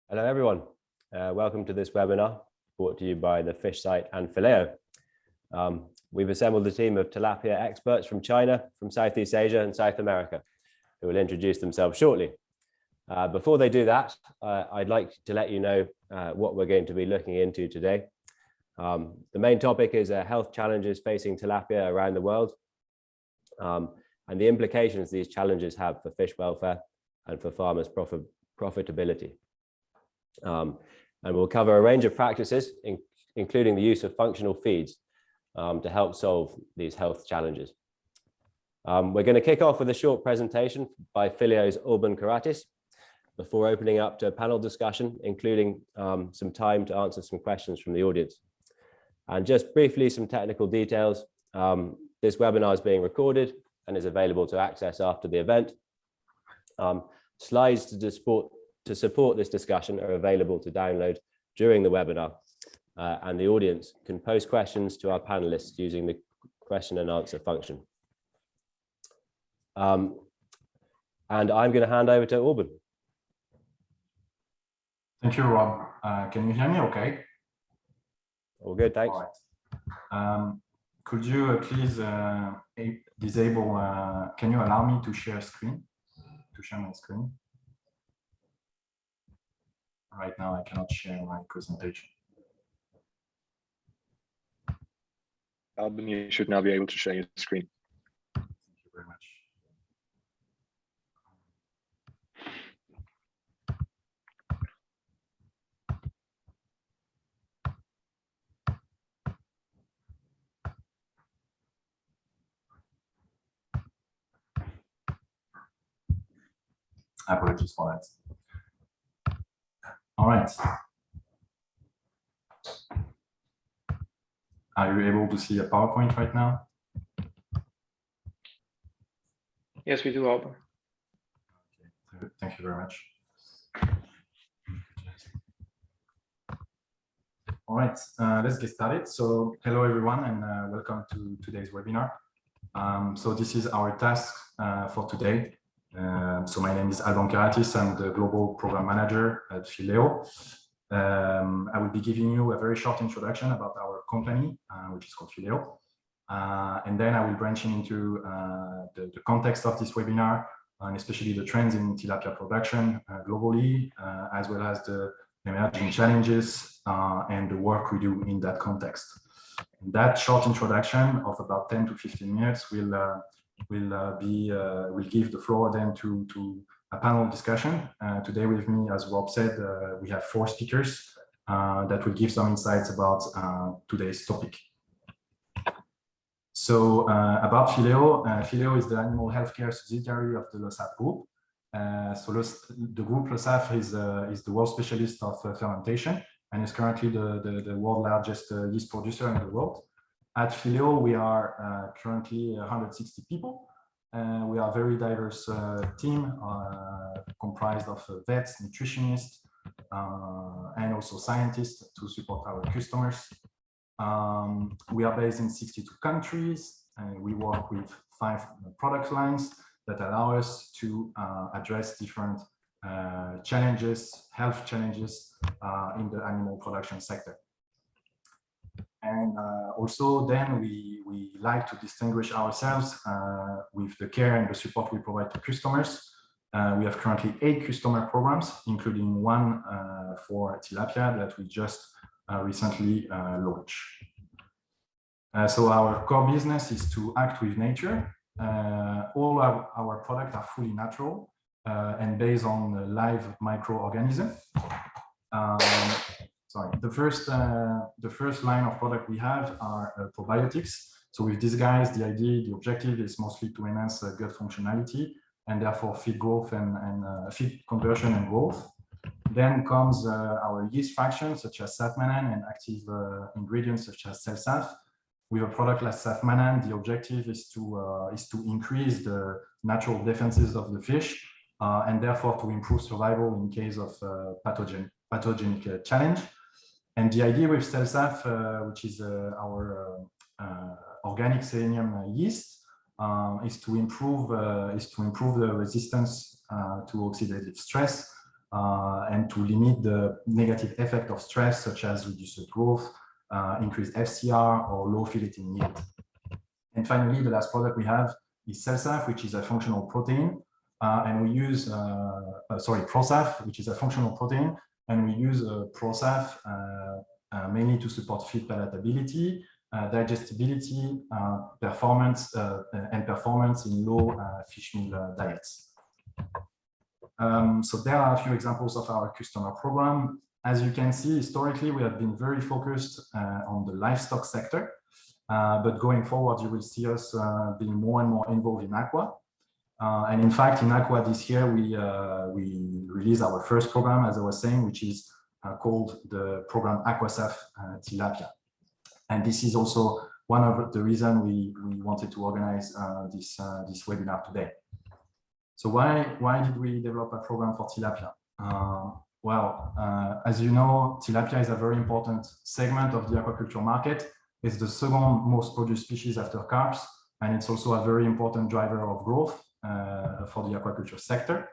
Hello everyone, welcome to this webinar brought to you by the fish site and Phileo. We've assembled a team of tilapia experts from China, from Southeast Asia and South America, who will introduce themselves shortly. Before they do that, I'd like to let you know what we're going to be looking into today. The main topic is health challenges facing tilapia around the world, and the implications these challenges have for fish welfare and for farmers' profitability. And we'll cover a range of practices, including the use of functional feeds to help solve these health challenges. We're going to kick off with a short presentation by Phileo's Urban Karatis before opening up to a panel discussion, including some time to answer some questions from the audience. And just briefly, some technical details. This webinar is being recorded and is available to access after the event. Slides to support this discussion are available to download during the webinar, and the audience can post questions to our panelists using the question and answer function. And I'm going to hand over to Urban. Thank you, Rob. Can you hear me okay? All good, thanks. All right. Could you please disable, can you allow me to share screen, to share my screen? Right now, I cannot share my presentation. Alban, you should now be able to share your screen. Thank you very much. Apologies for that. All right. Are you able to see a PowerPoint right now? Yes, we do, Alban. Okay. Thank you very much. All right, let's get started. So hello, everyone, and welcome to today's webinar. So this is our task for today. So my name is Alban Karatis. I'm the Global Program Manager at Phileo. I will be giving you a very short introduction about our company, which is called Phileo. And then I will branch into the context of this webinar, and especially the trends in tilapia production globally, as well as the emerging challenges and the work we do in that context. And that short introduction of about 10 to 15 minutes will give the floor then to a panel discussion. Today with me, as Rob said, we have 4 speakers that will give some insights about today's topic. So about Phileo, Phileo is the animal healthcare subsidiary of the LOSAF group. So the group LOSAF is the world specialist of fermentation and is currently the world's largest yeast producer in the world. At Phileo, we are currently 160 people. We are a very diverse team comprised of vets, nutritionists, and also scientists to support our customers. We are based in 62 countries, and we work with 5 product lines that allow us to address different challenges, health challenges in the animal production sector. And also then we like to distinguish ourselves with the care and the support we provide to customers. We have currently 8 customer programs, including one for tilapia that we just recently launched. So our core business is to act with nature. All our products are fully natural and based on live microorganisms. Sorry, the first line of product we have are probiotics. So with these guys, the objective is mostly to enhance gut functionality and therefore feed growth and feed conversion and growth. Then comes our yeast fractions such as safmanan and active ingredients such as cell-saf. With a product like safmanan, the objective is to increase the natural defenses of the fish and therefore to improve survival in case of pathogenic challenge. And the idea with cell-saf, which is our organic selenium yeast, is to improve the resistance to oxidative stress and to limit the negative effect of stress, such as reduced growth, increased FCR, or low filleting yield. And finally, the last product we have is CellSaf, which is a functional protein. And we use, ProSaf, which is a functional protein. And we use ProSaf mainly to support feed palatability, digestibility, performance in low fish meal diets. So there are a few examples of our customer program. As you can see, historically, we have been very focused on the livestock sector. But going forward, you will see us being more and more involved in aqua. And in fact, in aqua this year, we released our first program, as I was saying, which is called the program AquaSaf Tilapia. And this is also one of the reasons we wanted to organize this webinar today. So why did we develop a program for tilapia? As you know, tilapia is a very important segment of the aquaculture market. It's the second most produced species after carps, and it's also a very important driver of growth for the aquaculture sector.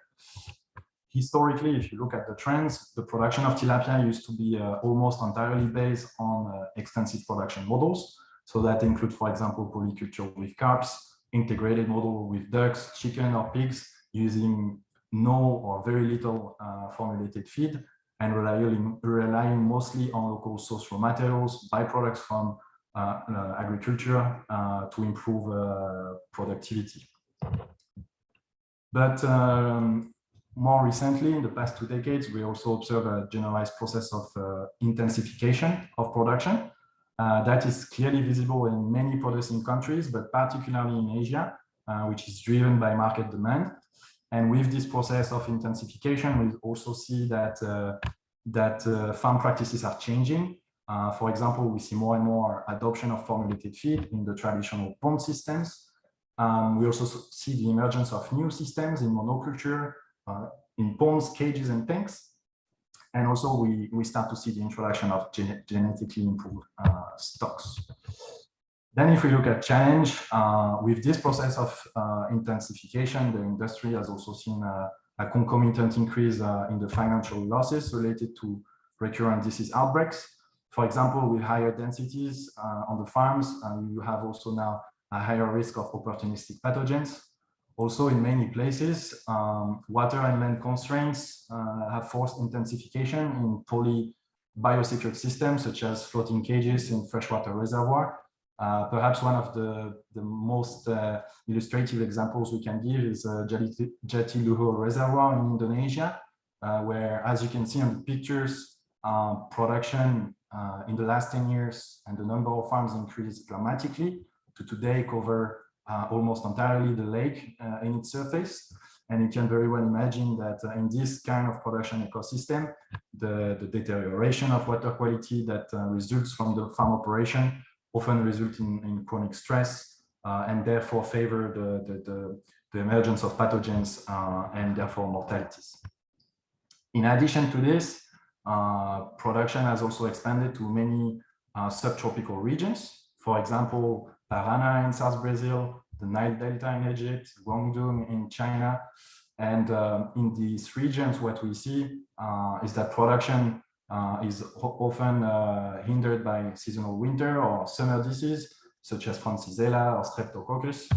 Historically, if you look at the trends, the production of tilapia used to be almost entirely based on extensive production models. So that include, for example, polyculture with carps, integrated model with ducks, chicken, or pigs, using no or very little formulated feed, and relying mostly on local source raw materials, byproducts from agriculture to improve productivity. But more recently, in the past 2 decades, we also observe a generalized process of intensification of production. That is clearly visible in many producing countries, but particularly in Asia, which is driven by market demand. And with this process of intensification, we also see that farm practices are changing. For example, we see more and more adoption of formulated feed in the traditional pond systems. We also see the emergence of new systems in monoculture, in ponds, cages, and tanks. And also we start to see the introduction of genetically improved stocks. Then if we look at challenge, with this process of intensification, the industry has also seen a concomitant increase in the financial losses related to recurrent disease outbreaks. For example, with higher densities on the farms, you have also now a higher risk of opportunistic pathogens. Also, in many places, water and land constraints have forced intensification in poorly biosecured systems, such as floating cages in freshwater reservoir. Perhaps one of the most illustrative examples we can give is Jatiluhur Reservoir in Indonesia, where, as you can see on the pictures, production in the last 10 years and the number of farms increased dramatically to today cover almost entirely the lake in its surface. And you can very well imagine that in this kind of production ecosystem, the deterioration of water quality that results from the farm operation often result in chronic stress and therefore favor the emergence of pathogens and therefore mortalities. In addition to this, production has also expanded to many subtropical regions. For example, Parana in South Brazil, the Nile Delta in Egypt, Guangdong in China. And in these regions, what we see is that production is often hindered by seasonal winter or summer disease, such as Francisella or Streptococcus.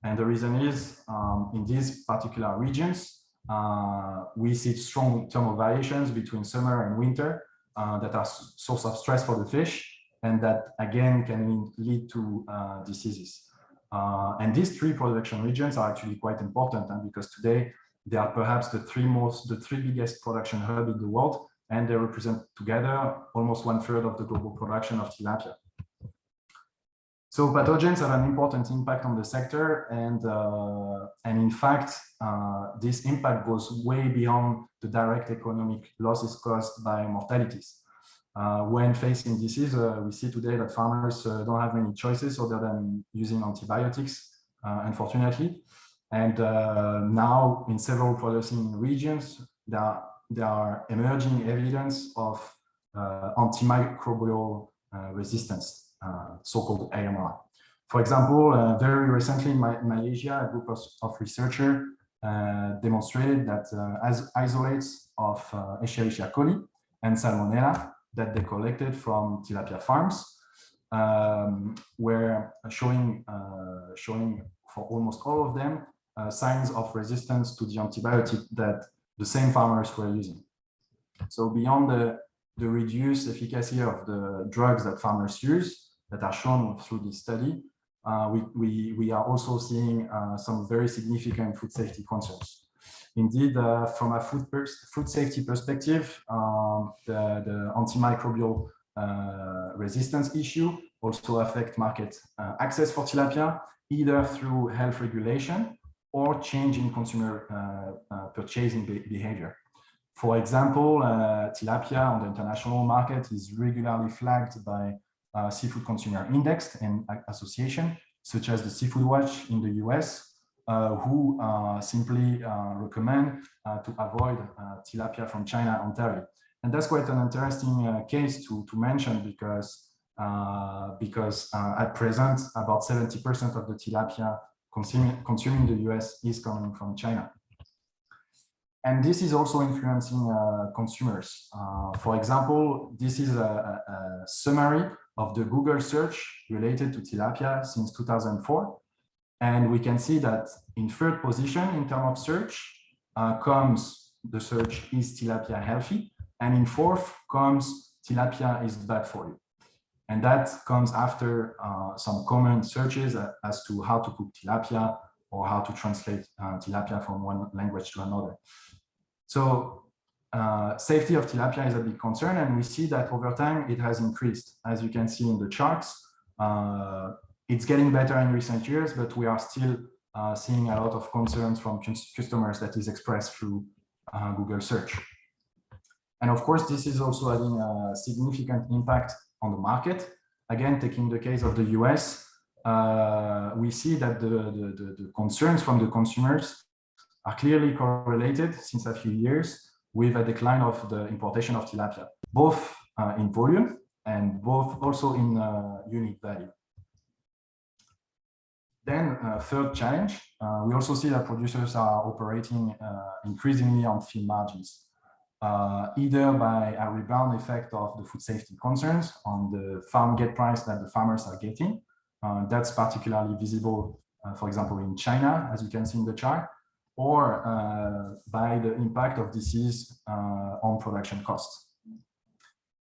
And the reason is, in these particular regions, we see strong thermal variations between summer and winter that are source of stress for the fish, and that again can lead to diseases. And these 3 production regions are actually quite important, because today they are perhaps the three biggest production hubs in the world, and they represent together almost 1/3 of the global production of tilapia. So pathogens have an important impact on the sector, and in fact, this impact goes way beyond the direct economic losses caused by mortalities. When facing disease, we see today that farmers don't have many choices other than using antibiotics, unfortunately. And now in several producing regions, there are emerging evidence of antimicrobial resistance, so-called AMR. For example, very recently in Malaysia, a group of researchers demonstrated that as isolates of Escherichia coli and Salmonella that they collected from tilapia farms were showing for almost all of them signs of resistance to the antibiotic that the same farmers were using. So beyond the reduced efficacy of the drugs that farmers use that are shown through this study, we are also seeing some very significant food safety concerns. Indeed, from a food safety perspective, the antimicrobial resistance issue also affect market access for tilapia, either through health regulation or change in consumer purchasing behavior. For example, tilapia on the international market is regularly flagged by Seafood Consumer Index and association, such as the Seafood Watch in the US, who simply recommend to avoid tilapia from China entirely. And that's quite an interesting case to mention because at present, about 70% of the tilapia consumed in the US is coming from China. And this is also influencing consumers. For example, this is a summary of the Google search related to tilapia since 2004. And we can see that in third position in terms of search comes the search, is tilapia healthy? And in fourth comes tilapia is bad for you. And that comes after some common searches as to how to cook tilapia or how to translate tilapia from one language to another. So safety of tilapia is a big concern, and we see that over time it has increased. As you can see in the charts, it's getting better in recent years, but we are still seeing a lot of concerns from customers that is expressed through Google search. And of course, this is also having a significant impact on the market. Again, taking the case of the US, we see that the concerns from the consumers are clearly correlated since a few years with a decline of the importation of tilapia, both in volume and both also in unit value. Then third challenge, we also see that producers are operating increasingly on thin margins, either by a rebound effect of the food safety concerns on the farm gate price that the farmers are getting. That's particularly visible, for example, in China, as you can see in the chart, or by the impact of disease on production costs.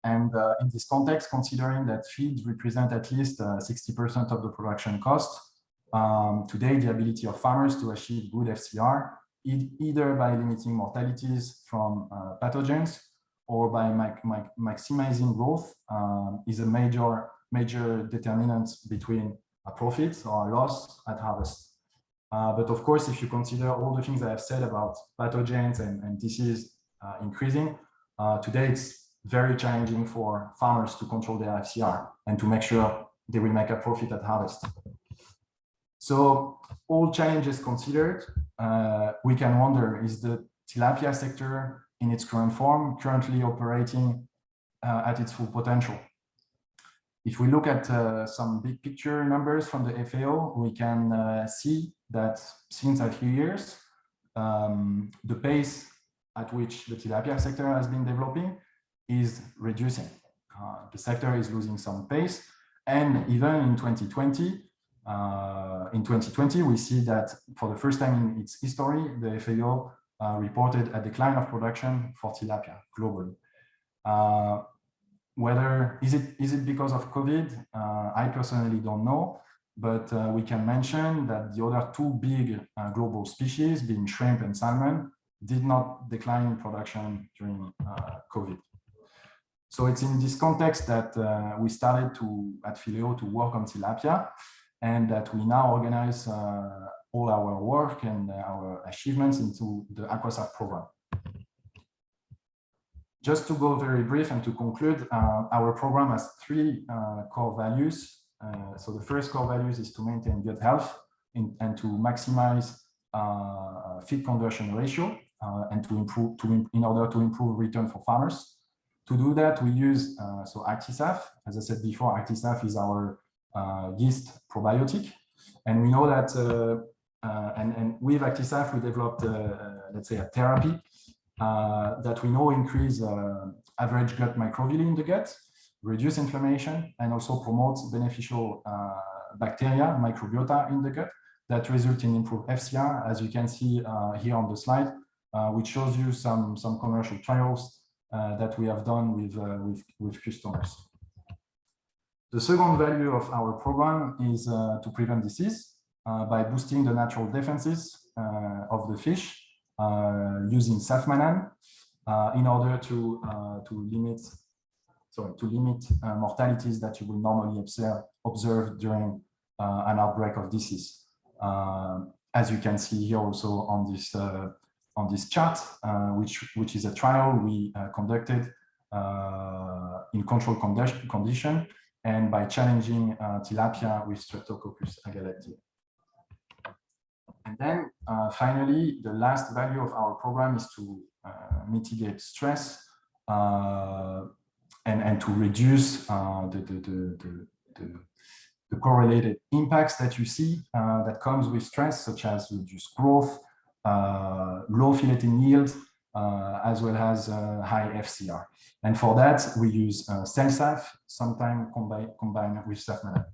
And in this context, considering that feed represent at least 60% of the production cost, today the ability of farmers to achieve good FCR, either by limiting mortalities from pathogens or by maximizing growth, is a major determinant between a profit or a loss at harvest. But of course, if you consider all the things I have said about pathogens and disease increasing, today it's very challenging for farmers to control their FCR and to make sure they will make a profit at harvest. So all challenges considered, we can wonder, is the tilapia sector in its current form currently operating at its full potential? If we look at some big picture numbers from the FAO, we can see that since a few years, the pace at which the tilapia sector has been developing is reducing. The sector is losing some pace, and even in 2020, we see that for the first time in its history, the FAO reported a decline of production for tilapia globally. Whether is it because of COVID? I personally don't know, but we can mention that the other two big global species, being shrimp and salmon, did not decline in production during COVID. So it's in this context that we started at Phileo to work on tilapia, and that we now organize all our work and our achievements into the AquaSAF program. Just to go very brief and to conclude, our program has three core values. So the first core values is to maintain gut health and to maximize feed conversion ratio and to improve in order to improve return for farmers. To do that, we use so ActiSAF. As I said before, ActiSAF is our yeast probiotic, and we know that And with ActiSAF, we developed, let's say, a therapy that we know increase average gut microvilli in the gut, reduce inflammation, and also promotes beneficial bacteria, microbiota in the gut that result in improved FCR, as you can see here on the slide, which shows you some commercial trials that we have done with customers. The second value of our program is to prevent disease by boosting the natural defenses of the fish using safmanan in order to limit mortalities that you will normally observe during an outbreak of disease. As you can see here also on this chart, which is a trial we conducted in controlled condition and by challenging tilapia with Streptococcus agalactiae. And then finally, the last value of our program is to mitigate stress and to reduce the correlated impacts that you see that comes with stress, such as reduced growth, low filleting yield, as well as high FCR. And for that, we use CellSaf, sometimes combined with safmanan.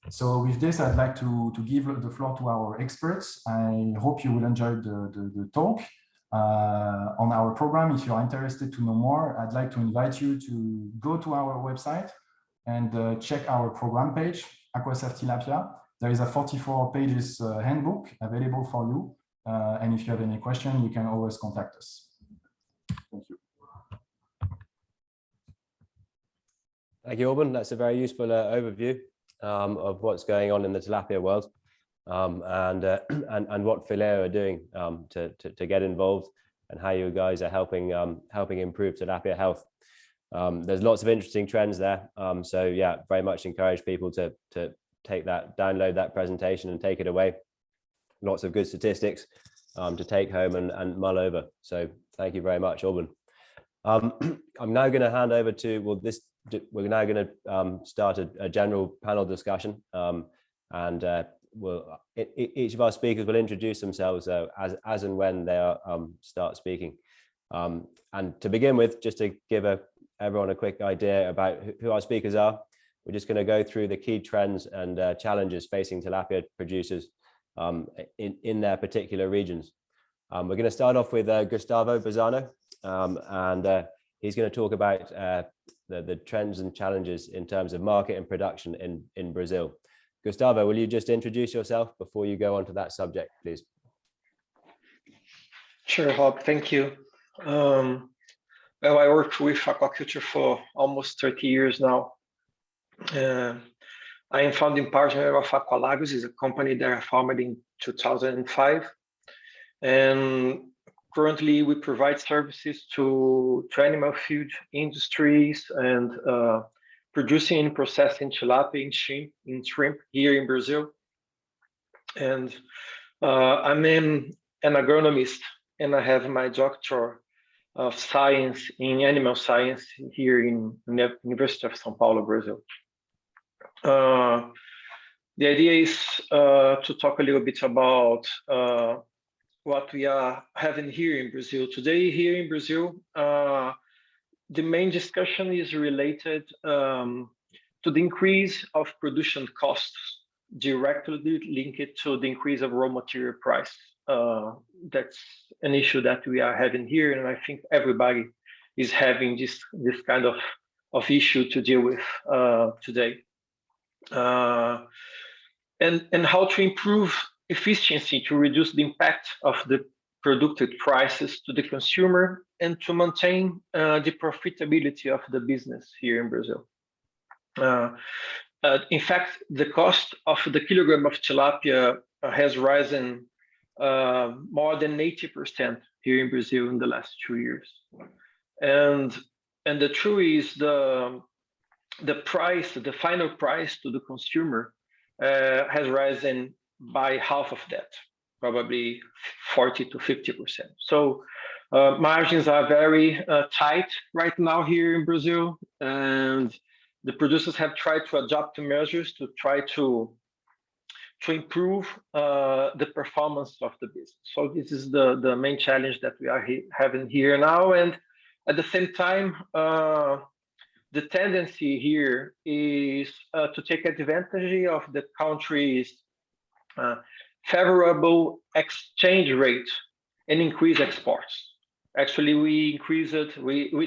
So with this, I'd like to give the floor to our experts. I hope you will enjoy the talk on our program. If you are interested to know more, I'd like to invite you to go to our website and check our program page, AquaSafe Tilapia. There is a 44 pages handbook available for you. And if you have any question, you can always contact us. Thank you. Thank you, Orban. That's a very useful overview of what's going on in the tilapia world and what Phileo are doing to get involved and how you guys are helping improve tilapia health. There's lots of interesting trends there. So yeah, very much encourage people to take that, download that presentation and take it away. Lots of good statistics to take home and mull over. So thank you very much, Orban. I'm now going to hand over to, we're now going to start a general panel discussion, and each of our speakers will introduce themselves as and when they start speaking. And to begin with, just to give everyone a quick idea about who our speakers are, we're just going to go through the key trends and challenges facing tilapia producers in their particular regions. We're going to start off with Gustavo Bazzano, and he's going to talk about the trends and challenges in terms of market and production in Brazil. Gustavo, will you just introduce yourself before you go on to that subject, please? Sure, Rob, thank you. Well, I worked with aquaculture for almost 30 years now. I am founding partner of Aqualagos, is a company that I founded in 2005. And currently we provide services to animal feed industries and producing and processing tilapia and shrimp here in Brazil. And I'm an agronomist, and I have my doctor of science in animal science here in the University of São Paulo, Brazil. The idea is to talk a little bit about what we are having here in Brazil. Today here in Brazil, the main discussion is related to the increase of production costs directly linked to the increase of raw material price. That's an issue that we are having here, and I think everybody is having this kind of issue to deal with today. And how to improve efficiency to reduce the impact of the produced prices to the consumer and to maintain the profitability of the business here in Brazil. In fact, the cost of the kilogram of tilapia has risen more than 80% here in Brazil in the last 2 years. And the truth is the price, the final price to the consumer has risen by half of that, probably 40 to 50%. So margins are very tight right now here in Brazil, and the producers have tried to adopt measures to try to to improve the performance of the business. So this is the main challenge that we are having here now. And at the same time, the tendency here is to take advantage of the country's favorable exchange rate and increase exports. Actually, we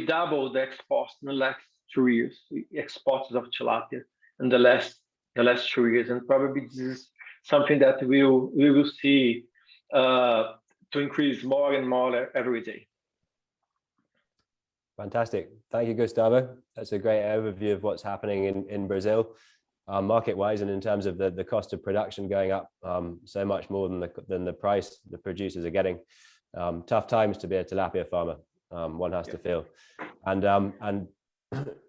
doubled the exports in the last 2 years. We exported of tilapia in the last 2 years, and probably this is something that we will see to increase more and more every day. Fantastic. Thank you, Gustavo. That's a great overview of what's happening in Brazil, market-wise, and in terms of the cost of production going up so much more than the price the producers are getting. Tough times to be a tilapia farmer, one has to feel. And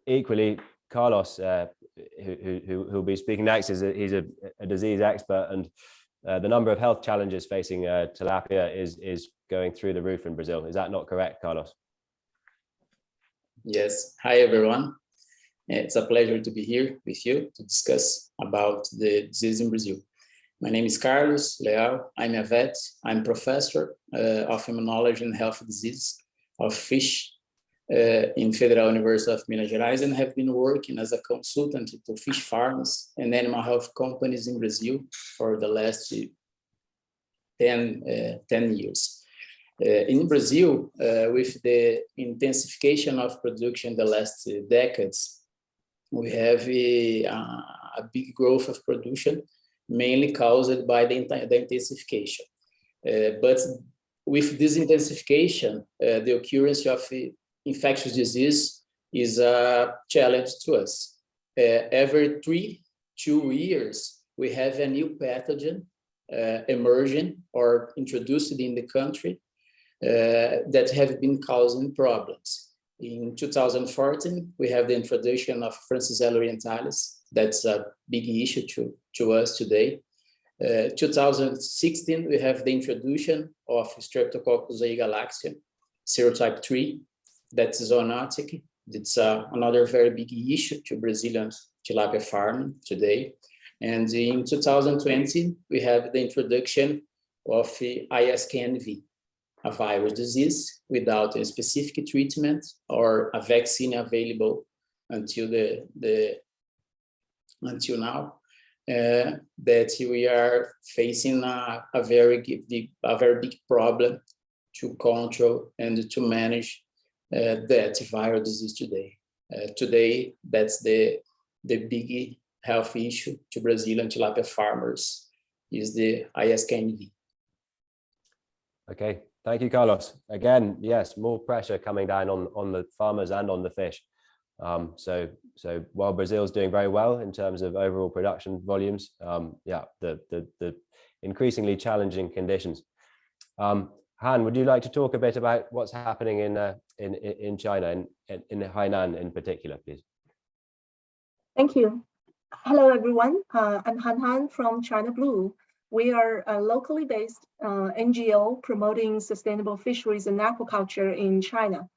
equally, Carlos, who'll be speaking next, he's a disease expert, and the number of health challenges facing tilapia is going through the roof in Brazil. Is that not correct, Carlos? Yes. Hi, everyone. It's a pleasure to be here with you to discuss about the disease in Brazil. My name is Carlos Leal. I'm a vet. I'm professor of immunology and health disease of fish in Federal University of Minas Gerais, and have been working as a consultant to fish farms and animal health companies in Brazil for the last 10 years. In Brazil, with the intensification of production in the last decades, we have a big growth of production, mainly caused by the intensification. But with this intensification, the occurrence of infectious disease is a challenge to us. Every 2 years, we have a new pathogen emerging or introduced in the country that have been causing problems. In 2014, we have the introduction of Francisella orientalis. That's a big issue to us today. 2016, we have the introduction of Streptococcus agalactiae, serotype 3, that's zoonotic. It's another very big issue to Brazilian tilapia farming today. And in 2020, we have the introduction of ISKNV, a virus disease without a specific treatment or a vaccine available until now. That we are facing a very big problem to control and to manage that viral disease today. Today, that's the big health issue to Brazilian tilapia farmers is the ISKNV. Okay, thank you, Carlos. Again, yes, more pressure coming down on the farmers and on the fish. So while Brazil's doing very well in terms of overall production volumes, the increasingly challenging conditions. Han, would you like to talk a bit about what's happening in China, in Hainan in particular, please? Thank you. Hello, everyone. I'm Han from China Blue. We are a locally based NGO promoting sustainable fisheries and aquaculture in China.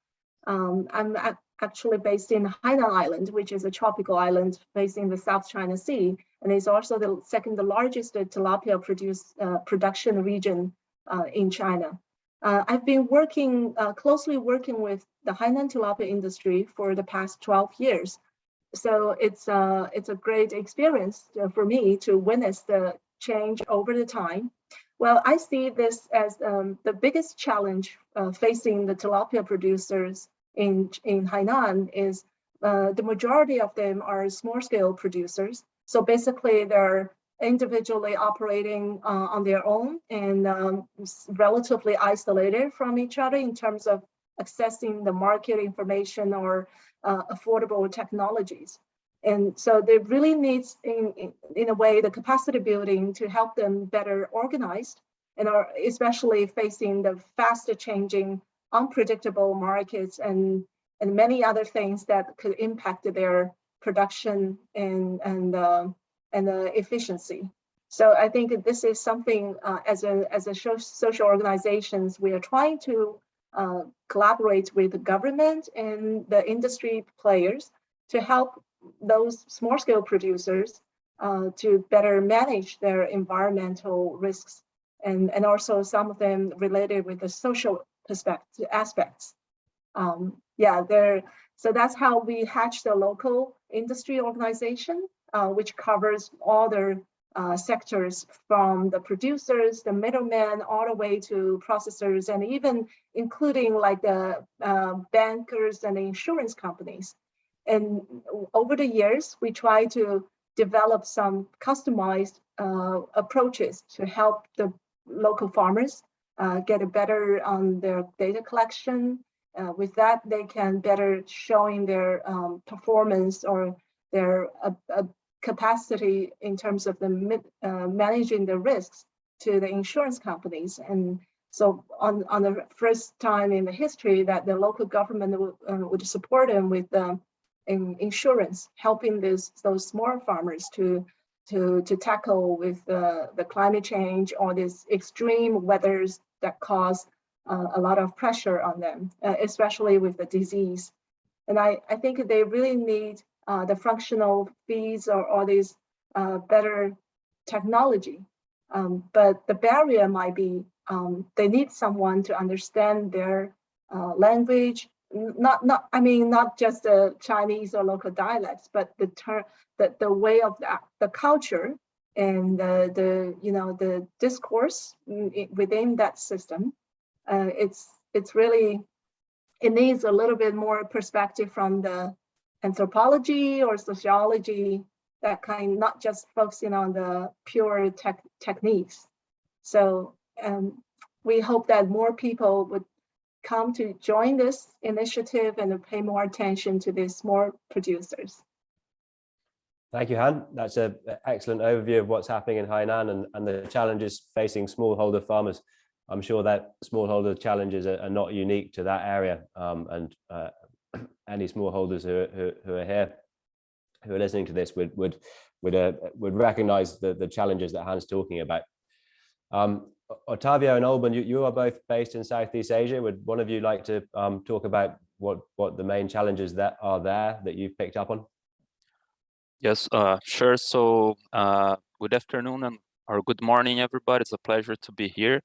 I'm actually based in Hainan Island, which is a tropical island based in the South China Sea, and is also the second largest tilapia production region in China. I've been closely working with the Hainan tilapia industry for the past 12 years. So it's a great experience for me to witness the change over the time. Well, I see this as the biggest challenge facing the tilapia producers in Hainan is the majority of them are small-scale producers. So basically, they're individually operating on their own and relatively isolated from each other in terms of accessing the market information or affordable technologies. And so they really need, in a way, the capacity building to help them better organized, and are especially facing the faster changing, unpredictable markets and many other things that could impact their production and efficiency. So I think this is something as a social organizations, we are trying to collaborate with the government and the industry players to help those small-scale producers to better manage their environmental risks, and also some of them related with the social aspects. So that's how we hatched the local industry organization, which covers all the sectors from the producers, the middlemen, all the way to processors, and even including like the bankers and the insurance companies. And over the years, we try to develop some customized approaches to help the local farmers get a better on their data collection. With that, they can better showing their performance or their capacity in terms of the managing the risks to the insurance companies. And so on the first time in the history that the local government would support them with insurance, helping those small farmers to tackle with the climate change or these extreme weathers that cause a lot of pressure on them, especially with the disease. And I think they really need the functional fees or all these better technology. But the barrier might be they need someone to understand their language, not just the Chinese or local dialects, but the way of the culture and the discourse within that system. It's really, it needs a little bit more perspective from the anthropology or sociology, that kind, not just focusing on the pure techniques. So we hope that more people would come to join this initiative and pay more attention to these small producers. Thank you, Han. That's an excellent overview of what's happening in Hainan and the challenges facing smallholder farmers. I'm sure that smallholder challenges are not unique to that area, and any smallholders who are here, who are listening to this, would recognize the challenges that Han's talking about. Otavio and Alban, you are both based in Southeast Asia. Would one of you like to talk about what the main challenges that are there that you've picked up on? Yes, sure. So good afternoon or good morning, everybody. It's a pleasure to be here.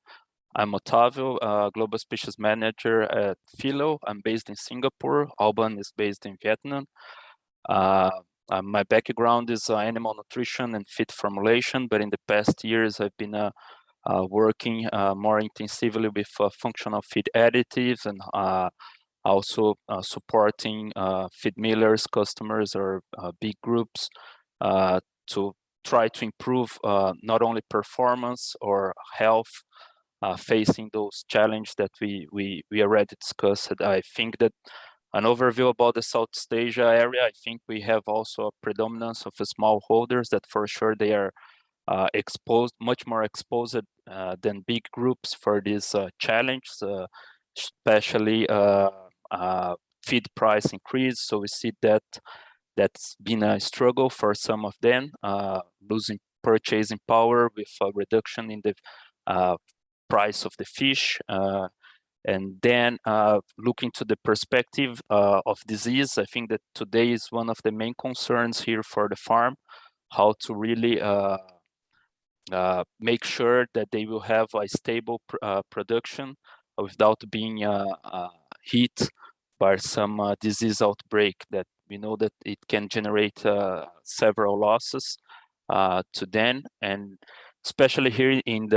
I'm Otavio, Global Species Manager at Phileo. I'm based in Singapore. Alban is based in Vietnam. My background is animal nutrition and feed formulation, but in the past years, I've been working more intensively with functional feed additives and also supporting feed millers, customers, or big groups to try to improve not only performance or health, facing those challenges that we already discussed. I think that an overview about the Southeast Asia area, I think we have also a predominance of smallholders that for sure they are much more exposed than big groups for this challenge, especially feed price increase. So we see that that's been a struggle for some of them, losing purchasing power with a reduction in the price of the fish. And then looking to the perspective of disease, I think that today is one of the main concerns here for the farm, how to really make sure that they will have a stable production without being hit by some disease outbreak that we know that it can generate several losses to them. And especially here in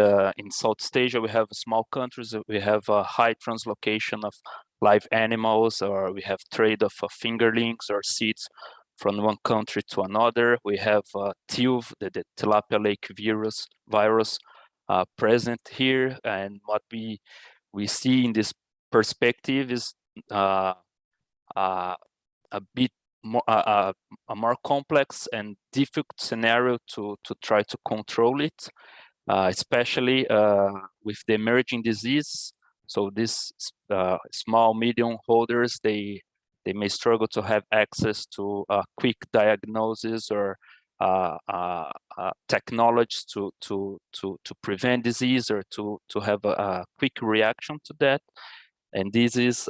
Southeast Asia, we have small countries, we have a high translocation of live animals, or we have trade of fingerlings or seeds from one country to another. We have TILV, the Tilapia lake virus present here, and what we see in this perspective is a bit more a more complex and difficult scenario to try to control it, especially with the emerging disease. So these small medium holders, they may struggle to have access to quick diagnosis or technologies to prevent disease or to have a quick reaction to that. And this is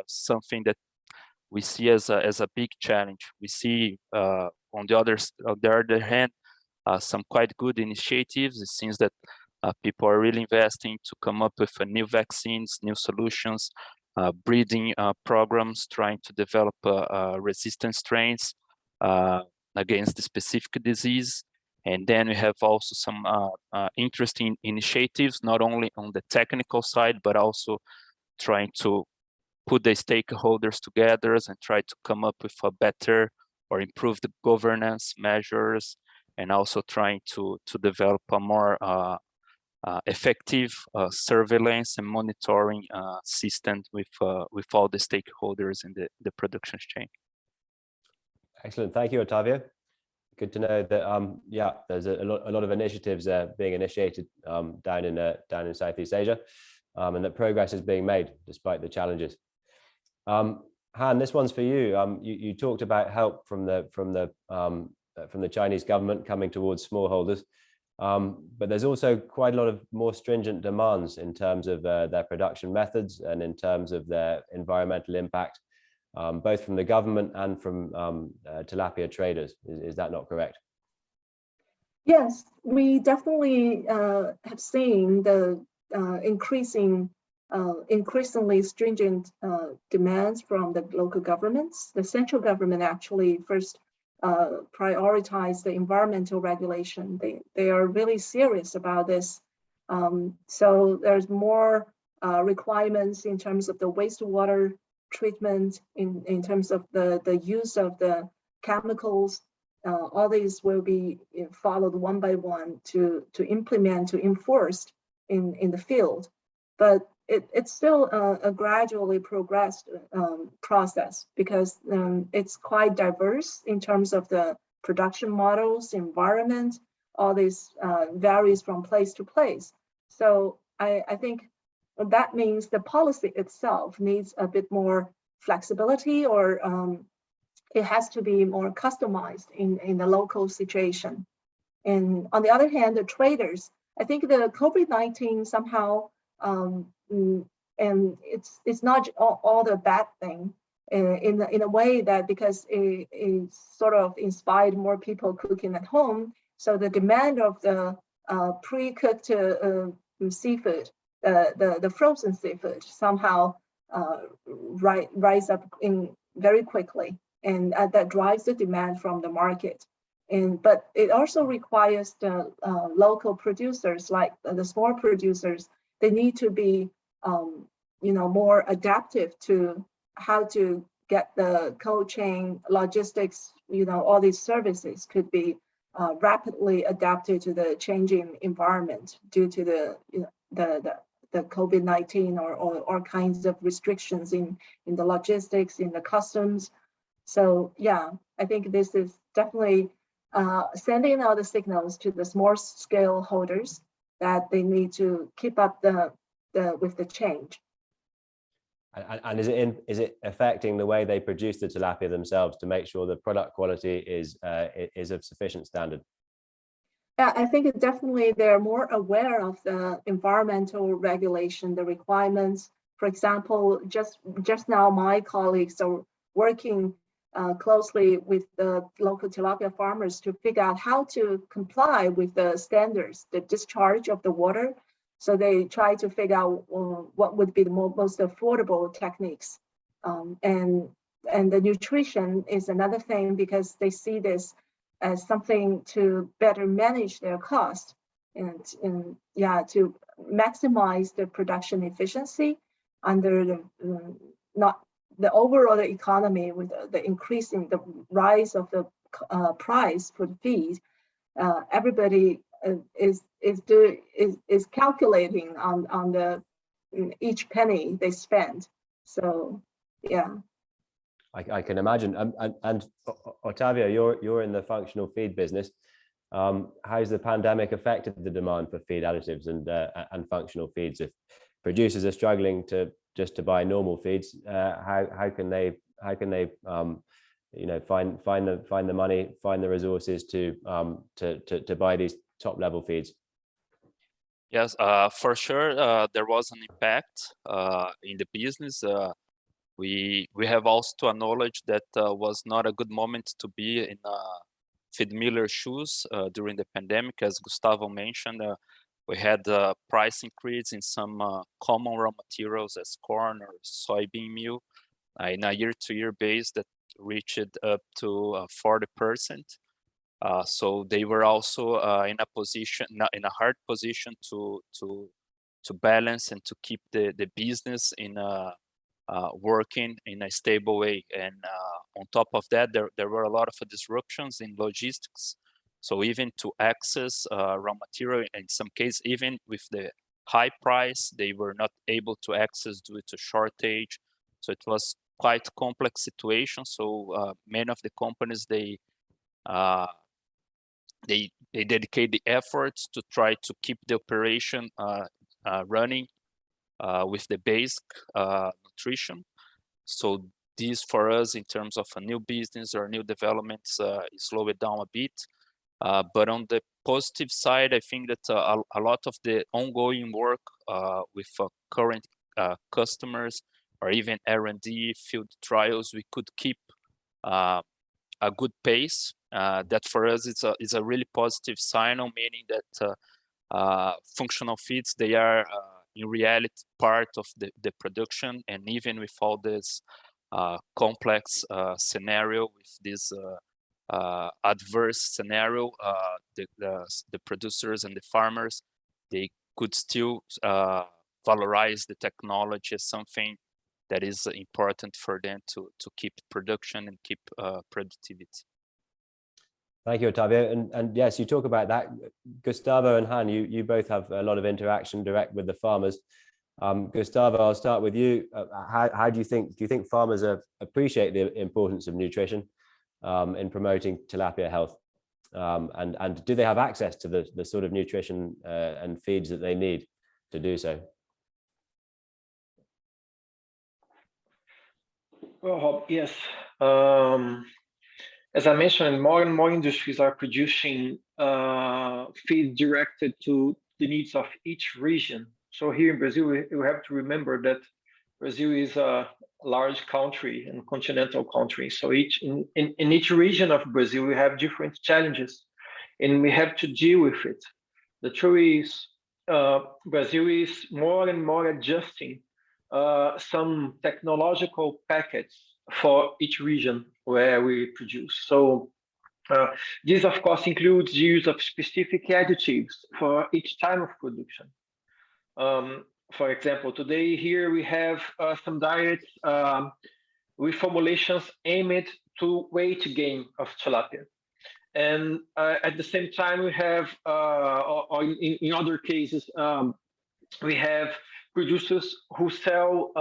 something that we see as a big challenge. We see on the other hand some quite good initiatives. It seems that people are really investing to come up with new vaccines, new solutions, breeding programs, trying to develop resistant strains against the specific disease. And then we have also some interesting initiatives, not only on the technical side, but also trying to put the stakeholders together and try to come up with a better or improved governance measures, and also trying to develop a more effective surveillance and monitoring system with all the stakeholders in the production chain. Excellent, thank you, Otavio. Good to know that yeah, there's a lot of initiatives being initiated down in Southeast Asia, and that progress is being made despite the challenges. Han, this one's for you. You talked about help from the Chinese government coming towards smallholders, but there's also quite a lot of more stringent demands in terms of their production methods and in terms of their environmental impact, both from the government and from tilapia traders. Is that not correct? Yes, we definitely have seen the increasingly stringent demands from the local governments. The central government actually first prioritized the environmental regulation. They are really serious about this. So there's more requirements in terms of the wastewater treatment, in terms of the use of the chemicals. All these will be followed one by one to implement, to enforce in the field. But it's still a gradually progressed process, because it's quite diverse in terms of the production models, environment. All this varies from place to place. So I think that means the policy itself needs a bit more flexibility, or it has to be more customized in the local situation. And on the other hand, the traders, I think the COVID-19 somehow, and it's not all the bad thing in a way, that because it sort of inspired more people cooking at home, so the demand of the pre-cooked seafood, the frozen seafood, somehow rise up very quickly, and that drives the demand from the market. But it also requires the local producers, like the small producers. They need to be more adaptive to how to get the cold chain logistics. All these services could be rapidly adapted to the changing environment due to the COVID-19 or all kinds of restrictions in the logistics, in the customs. So yeah, I think this is definitely sending out the signals to the small scale holders that they need to keep up with the change. And is it affecting the way they produce the tilapia themselves to make sure the product quality is of sufficient standard? Yeah, I think definitely they're more aware of the environmental regulation, the requirements. For example, just now my colleagues are working closely with the local tilapia farmers to figure out how to comply with the standards, the discharge of the water. So they try to figure out what would be the most affordable techniques. And the nutrition is another thing, because they see this as something to better manage their cost and to maximize the production efficiency under the overall economy, with the rise of the price for feed. Everybody is calculating on the each penny they spend. So yeah, I can imagine. And Otavio, you're in the functional feed business. How's the pandemic affected the demand for feed additives and functional feeds? If producers are struggling to buy normal feeds, how can they find the money, find the resources to buy these top level feeds? Yes, for sure, there was an impact in the business. We have also to acknowledge that was not a good moment to be feed miller shoes during the pandemic. As Gustavo mentioned, we had price increase in some common raw materials as corn or soybean meal in a year-to-year base that reached up to 40%. So they were also in a hard position to balance and to keep the business in working in a stable way. And on top of that, there were a lot of disruptions in logistics. So even to access raw material, in some cases, even with the high price, they were not able to access due to shortage. So it was quite complex situation. So many of the companies, they dedicate the efforts to try to keep the operation running with the basic nutrition. So this for us in terms of a new business or new developments slowed it down a bit. But on the positive side, I think that a lot of the ongoing work with current customers or even R&D field trials, we could keep a good pace. That for us is a really positive signal, meaning that functional feeds, they are in reality part of the production. And even with all this complex scenario, with this adverse scenario, the producers and the farmers, they could still valorize the technology as something that is important for them to keep production and keep productivity. Thank you, Otavio. And yes, you talk about that. Gustavo and Han, you both have a lot of interaction direct with the farmers. Gustavo, I'll start with you. How do you think farmers appreciate the importance of nutrition in promoting tilapia health? And do they have access to the sort of nutrition and feeds that they need to do so? Well, yes. As I mentioned, more and more industries are producing feed directed to the needs of each region. So here in Brazil, we have to remember that Brazil is a large country and continental country. So in each region of Brazil, we have different challenges, and we have to deal with it. The truth is, Brazil is more and more adjusting some technological packets for each region where we produce. So this, of course, includes the use of specific additives for each time of production. For example, today here we have some diets with formulations aimed to weight gain of tilapia. And at the same time, we have, or in other cases, we have producers who sell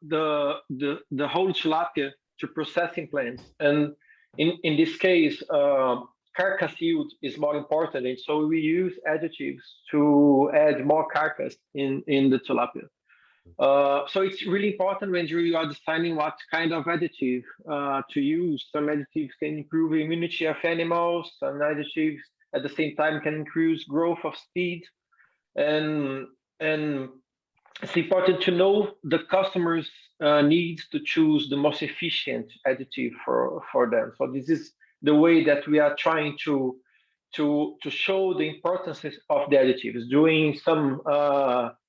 the whole tilapia to processing plants. And in this case, carcass yield is more important. And so we use additives to add more carcass in the tilapia. So it's really important when you are deciding what kind of additive to use. Some additives can improve the immunity of animals. Some additives at the same time can increase growth of speed. And it's important to know the customer's needs to choose the most efficient additive for them. So this is the way that we are trying to show the importance of the additives, doing some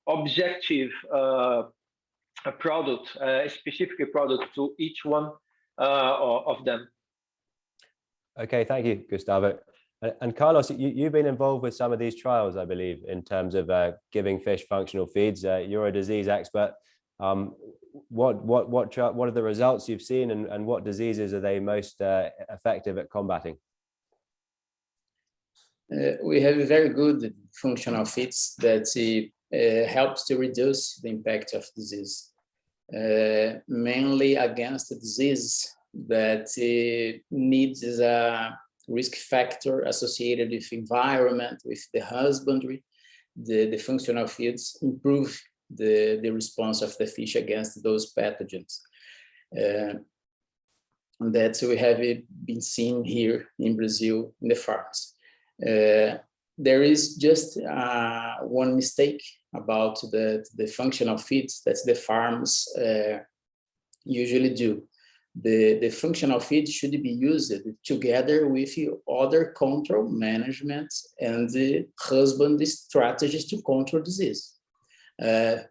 objective product, a specific product to each one of them. Okay, thank you, Gustavo. And Carlos, you've been involved with some of these trials, I believe, in terms of giving fish functional feeds. You're a disease expert. What are the results you've seen, and what diseases are they most effective at combating? We have very good functional feeds that helps to reduce the impact of disease, mainly against the disease that needs a risk factor associated with environment, with the husbandry. The functional feeds improve the response of the fish against those pathogens. That we have been seeing here in Brazil in the farms. There is just one mistake about the functional feeds that the farms usually do. the functional feed should be used together with other control management and the husbandry strategies to control disease.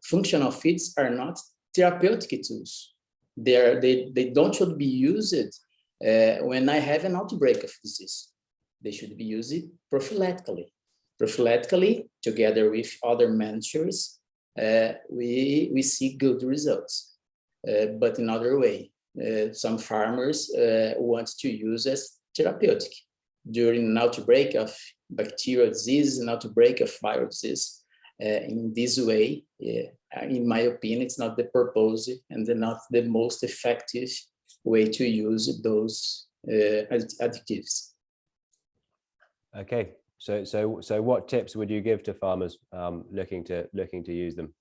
Functional feeds are not therapeutic tools. They don't should be used when I have an outbreak of disease. They should be used prophylactically. Prophylactically, together with other measures, we see good results. But in other way, some farmers want to use as therapeutic during an outbreak of bacterial disease, an outbreak of viral disease. In this way, in my opinion, it's not the purpose and not the most effective way to use those additives. Okay, so what tips would you give to farmers looking to use them?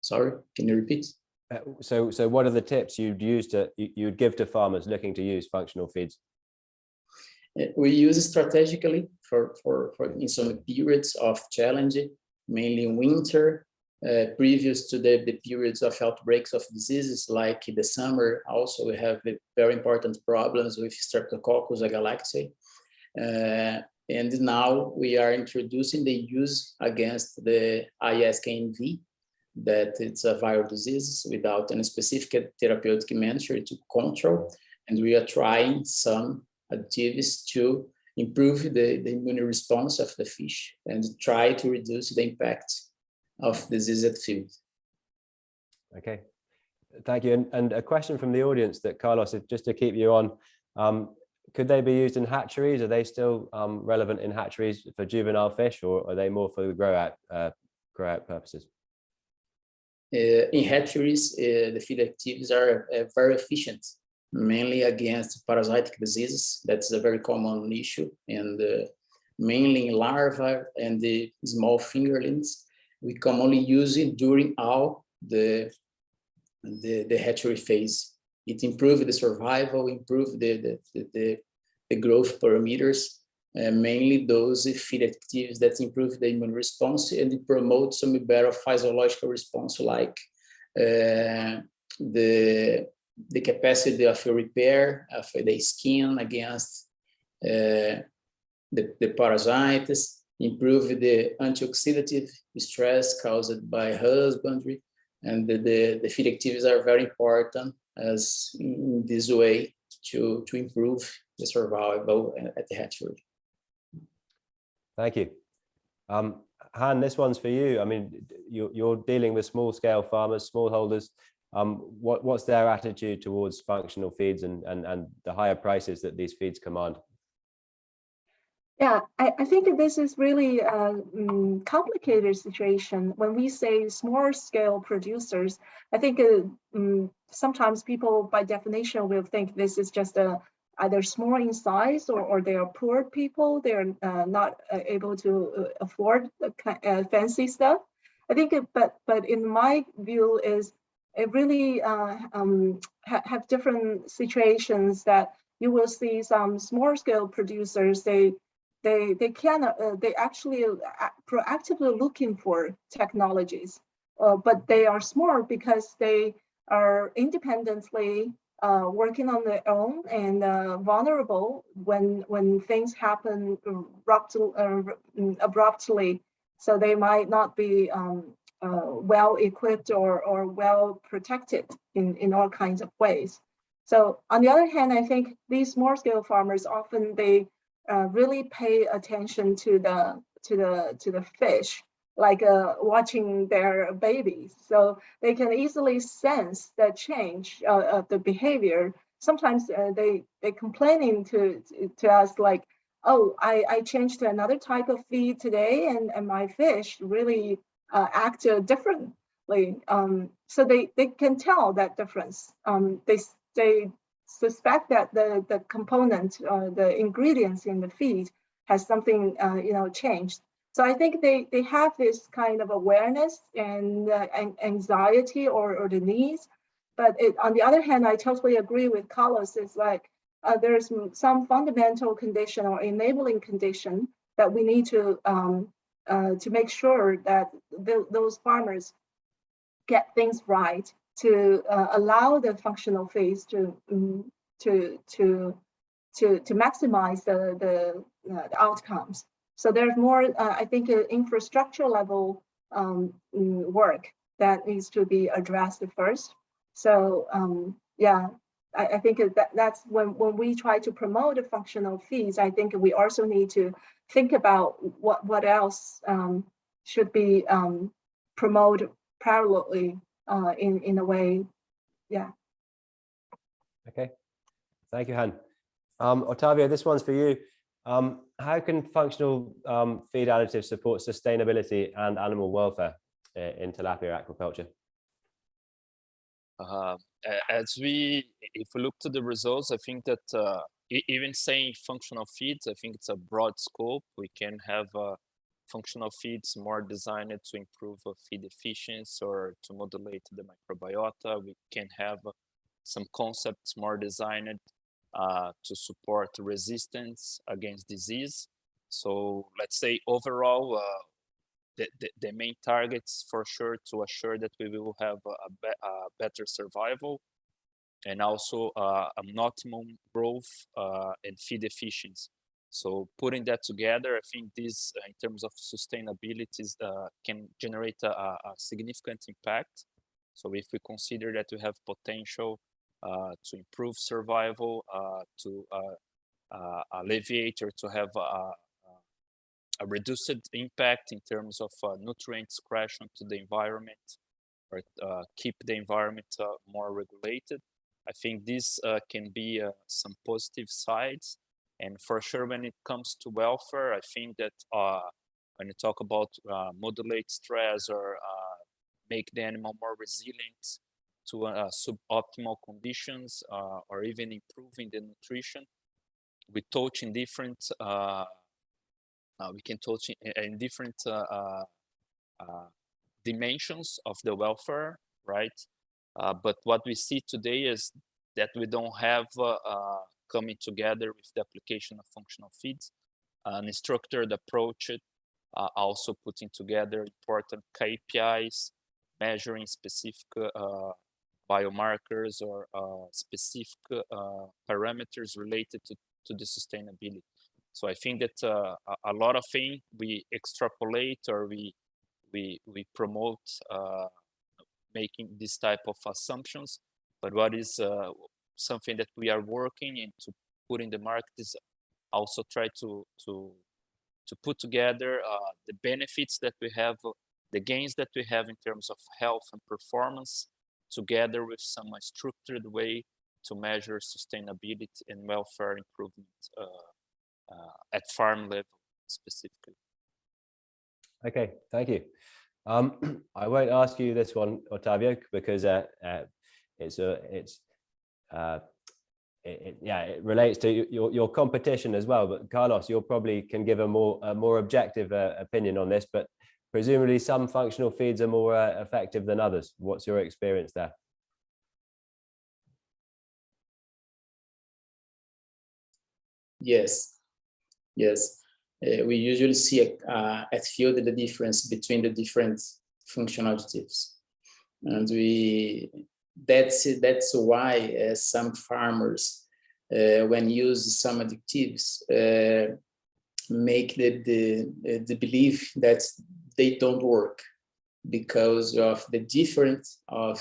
Sorry, can you repeat? So what are the tips you'd give to farmers looking to use functional feeds? We use strategically for in some periods of challenge, mainly in winter, previous to the periods of outbreaks of diseases like the summer. Also, we have very important problems with Streptococcus agalactiae. And now we are introducing the use against the ISKNV, that it's a viral disease without any specific therapeutic measure to control. And we are trying some additives to improve the immune response of the fish and try to reduce the impact of disease at field. Okay, thank you. And a question from the audience that Carlos, just to keep you on, could they be used in hatcheries? Are they still relevant in hatcheries for juvenile fish, or are they more for the grow out purposes? In hatcheries, the feed additives are very efficient, mainly against parasitic diseases. That's a very common issue, and mainly in larvae and the small fingerlings. We commonly use it during all the hatchery phase. It improves the survival, improves the growth parameters, mainly those feed additives that improve the immune response and promote some better physiological response, like the capacity of repair of the skin against the parasites, improve the antioxidative stress caused by husbandry, and the feed additives are very important as in this way to improve the survival at the hatchery. Thank you. Han, this one's for you. I mean, you're dealing with small scale farmers, smallholders. What's their attitude towards functional feeds and the higher prices that these feeds command? Yeah, I think this is really a complicated situation. When we say small scale producers, I think sometimes people by definition will think this is just either small in size or they are poor people. They're not able to afford fancy stuff. I think, but in my view is it really have different situations that you will see some small scale producers, they actually proactively looking for technologies, but they are small because they are independently working on their own and vulnerable when things happen abruptly. So they might not be well equipped or well protected in all kinds of ways. So on the other hand, I think these small scale farmers often they really pay attention to the fish, like watching their babies. So they can easily sense the change of the behavior. Sometimes they complaining to us like, oh, I changed to another type of feed today and my fish really act differently. So they can tell that difference. They suspect that the component, the ingredients in the feed has something changed. So I think they have this kind of awareness and anxiety or the needs. But on the other hand, I totally agree with Carlos. It's like there's some fundamental condition or enabling condition that we need to make sure that those farmers get things right allow the functional feeds to maximize the outcomes. So there's more, I think, infrastructure level work that needs to be addressed first. So yeah, I think that's when we try to promote the functional feeds, I think we also need to think about what else should be promoted parallelly in a way. Yeah. Okay, thank you, Han. Otavio, this one's for you. How can functional feed additives support sustainability and animal welfare in tilapia aquaculture? If we look to the results, I think that even saying functional feeds, I think it's a broad scope. We can have functional feeds more designed to improve feed efficiency or to modulate the microbiota. We can have some concepts more designed to support resistance against disease. So let's say overall, the main targets for sure to assure that we will have a better survival and also an optimum growth and feed efficiency. So putting that together, I think this, in terms of sustainability, can generate a significant impact. So if we consider that we have potential to improve survival, to alleviate or to have a reduced impact in terms of nutrient excretion to the environment, or keep the environment more regulated, I think this can be some positive sides. And for sure, when it comes to welfare, I think that when you talk about modulate stress or make the animal more resilient to suboptimal conditions, or even improving the nutrition, we touch in different we can touch in different dimensions of the welfare, right? But what we see today is that we don't have coming together with the application of functional feeds, an structured approach, also putting together important KPIs, measuring specific biomarkers or specific parameters related to the sustainability. So I think that a lot of things we extrapolate or we promote making this type of assumptions, but what is something that we are working into put in the market is also try to put together the benefits that we have, the gains that we have in terms of health and performance, together with some structured way to measure sustainability and welfare improvement at farm level specifically. Okay, thank you. I won't ask you this one, Otavio, because it relates to your competition as well. But Carlos, you probably can give a more objective opinion on this. But presumably, some functional feeds are more effective than others. What's your experience there? Yes. We usually see at field the difference between the different functional additives, and that's why some farmers, when use some additives, make the belief that they don't work because of the difference of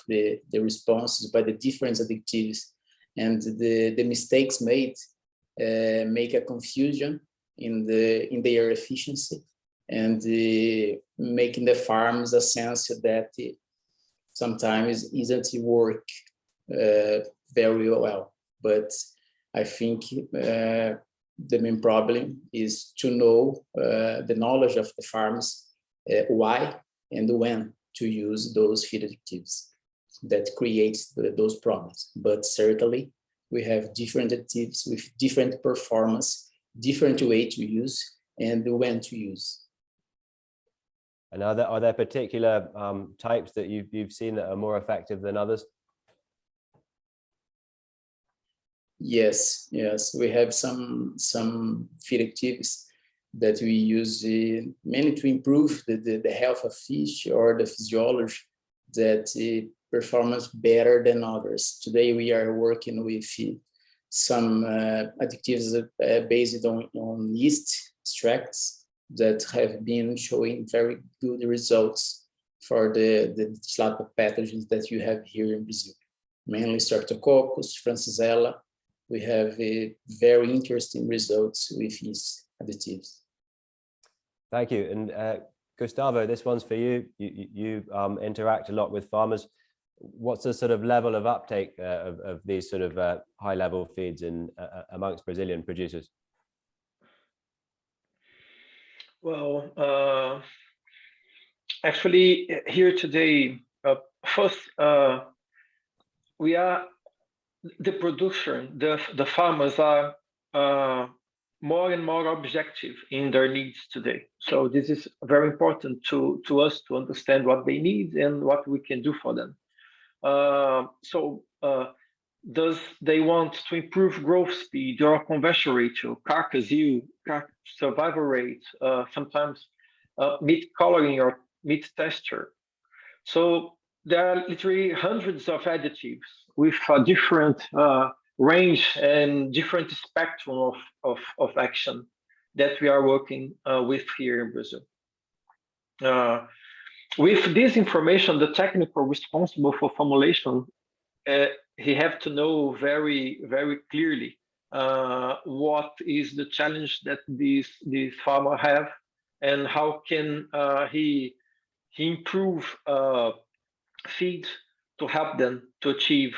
the responses by the different additives, and the mistakes made make a confusion in their efficiency, and making the farms a sense that sometimes isn't work very well. But I think the main problem is to know the knowledge of the farms, why and when to use those feed additives that creates those problems. But certainly we have different additives with different performance, different way to use, and when to use. And are there particular types that you've seen that are more effective than others? Yes, we have some feed additives that we use mainly to improve the health of fish or the physiology that perform better than others. Today, we are working with some additives based on yeast extracts that have been showing very good results for the Tilapia pathogens that you have here in Brazil, mainly Streptococcus, Francisella. We have very interesting results with these additives. Thank you. And Gustavo, this one's for you. You interact a lot with farmers. What's the sort of level of uptake of these sort of high-level feeds amongst Brazilian producers? Well, actually, here today, first, we are the production. The farmers are more and more objective in their needs today. So this is very important to us to understand what they need and what we can do for them. Does they want to improve growth speed or conversion ratio, carcass yield, survival rate, sometimes meat coloring or meat texture? So there are literally hundreds of additives with a different range and different spectrum of action that we are working with here in Brazil. With this information, the technical responsible for formulation, he have to know very, very clearly what is the challenge that these farmer have, and how can he improve feed to help them to achieve